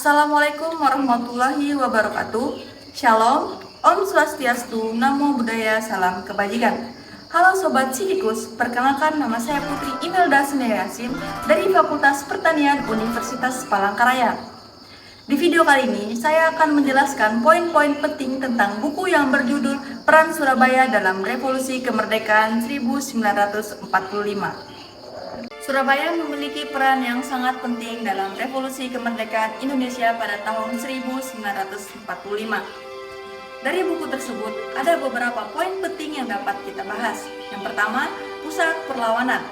Assalamualaikum warahmatullahi wabarakatuh. Shalom, Om Swastiastu, Namo Buddhaya, Salam Kebajikan. Halo Sobat Sidikus, perkenalkan nama saya Putri Imelda Yasin dari Fakultas Pertanian Universitas Palangkaraya. Di video kali ini, saya akan menjelaskan poin-poin penting tentang buku yang berjudul Peran Surabaya dalam Revolusi Kemerdekaan 1945. Surabaya memiliki peran yang sangat penting dalam revolusi kemerdekaan Indonesia pada tahun 1945. Dari buku tersebut, ada beberapa poin penting yang dapat kita bahas. Yang pertama, pusat perlawanan.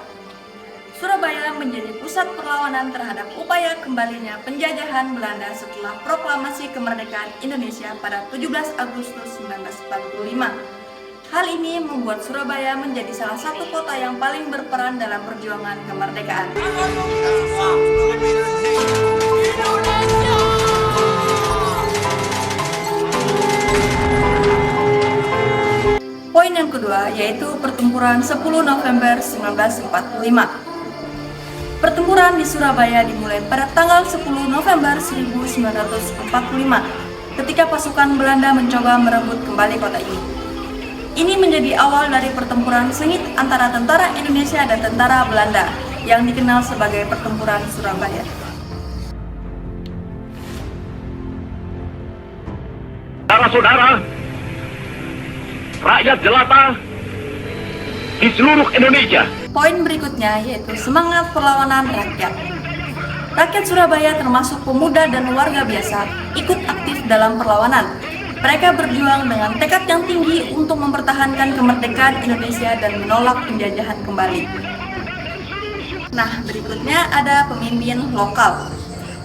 Surabaya menjadi pusat perlawanan terhadap upaya kembalinya penjajahan Belanda setelah proklamasi kemerdekaan Indonesia pada 17 Agustus 1945. Hal ini membuat Surabaya menjadi salah satu kota yang paling berperan dalam perjuangan kemerdekaan. Poin yang kedua yaitu pertempuran 10 November 1945. Pertempuran di Surabaya dimulai pada tanggal 10 November 1945 ketika pasukan Belanda mencoba merebut kembali kota ini. Ini menjadi awal dari pertempuran sengit antara tentara Indonesia dan tentara Belanda yang dikenal sebagai Pertempuran Surabaya. Saudara-saudara, rakyat jelata di seluruh Indonesia. Poin berikutnya yaitu semangat perlawanan rakyat. Rakyat Surabaya termasuk pemuda dan warga biasa ikut aktif dalam perlawanan. Mereka berjuang dengan tekad yang tinggi untuk mempertahankan kemerdekaan Indonesia dan menolak penjajahan kembali. Nah, berikutnya ada pemimpin lokal.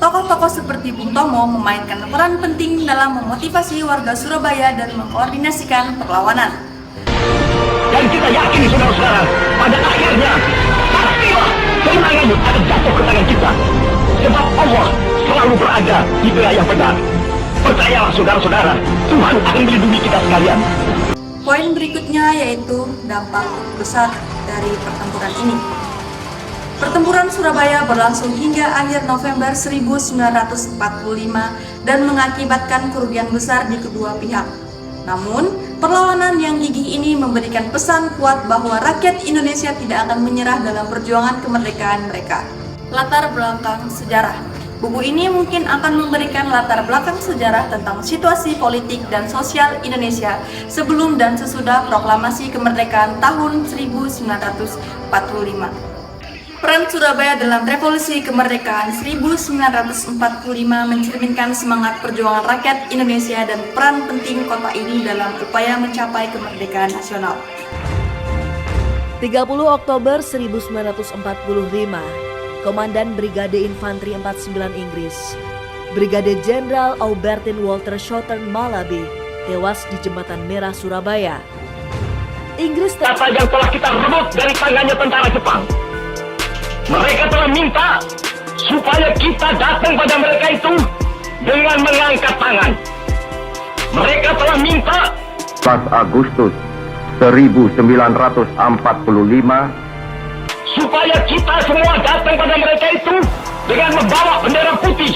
Tokoh-tokoh seperti Bung Tomo memainkan peran penting dalam memotivasi warga Surabaya dan mengkoordinasikan perlawanan. Dan kita yakin, saudara-saudara, pada akhirnya pastilah kemenangan akan jatuh ke tangan kita. Sebab Allah selalu berada di pihak yang benar. Percayalah saudara-saudara, Tuhan akan melindungi kita sekalian. Poin berikutnya yaitu dampak besar dari pertempuran ini. Pertempuran Surabaya berlangsung hingga akhir November 1945 dan mengakibatkan kerugian besar di kedua pihak. Namun, perlawanan yang gigih ini memberikan pesan kuat bahwa rakyat Indonesia tidak akan menyerah dalam perjuangan kemerdekaan mereka. Latar belakang sejarah. Buku ini mungkin akan memberikan latar belakang sejarah tentang situasi politik dan sosial Indonesia sebelum dan sesudah proklamasi kemerdekaan tahun 1945. Peran Surabaya dalam revolusi kemerdekaan 1945 mencerminkan semangat perjuangan rakyat Indonesia dan peran penting kota ini dalam upaya mencapai kemerdekaan nasional. 30 Oktober 1945, Komandan Brigade Infanteri 49 Inggris, Brigade Jenderal Aubertin Walter Shotton Malaby, tewas di Jembatan Merah, Surabaya. Inggris Apa yang telah kita rebut dari tangannya tentara Jepang. Mereka telah minta supaya kita datang pada mereka itu dengan mengangkat tangan. Mereka telah minta 14 Agustus 1945 supaya kita semua datang pada mereka itu dengan membawa bendera putih,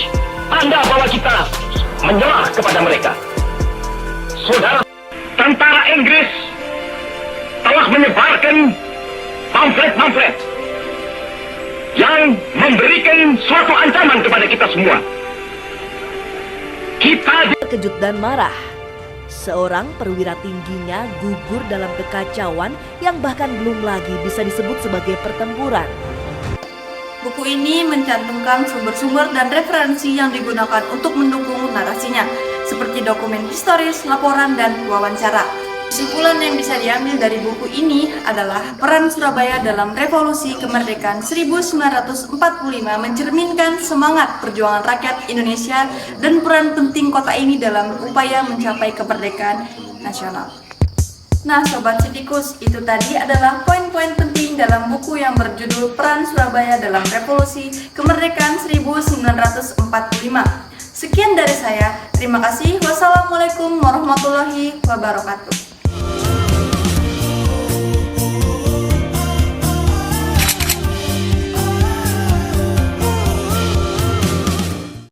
tanda bahwa kita menyerah kepada mereka. Saudara, tentara Inggris telah menyebarkan pamflet-pamflet yang memberikan suatu ancaman kepada kita semua. Kita terkejut dan marah. Seorang perwira tingginya gugur dalam kekacauan yang bahkan belum lagi bisa disebut sebagai pertempuran. Buku ini mencantumkan sumber-sumber dan referensi yang digunakan untuk mendukung narasinya, seperti dokumen historis, laporan, dan wawancara. Kesimpulan yang bisa diambil dari buku ini adalah peran Surabaya dalam revolusi kemerdekaan 1945 mencerminkan semangat perjuangan rakyat Indonesia dan peran penting kota ini dalam upaya mencapai kemerdekaan nasional. Nah Sobat Sidikus, itu tadi adalah poin-poin penting dalam buku yang berjudul Peran Surabaya dalam Revolusi Kemerdekaan 1945. Sekian dari saya, terima kasih. Wassalamualaikum warahmatullahi wabarakatuh.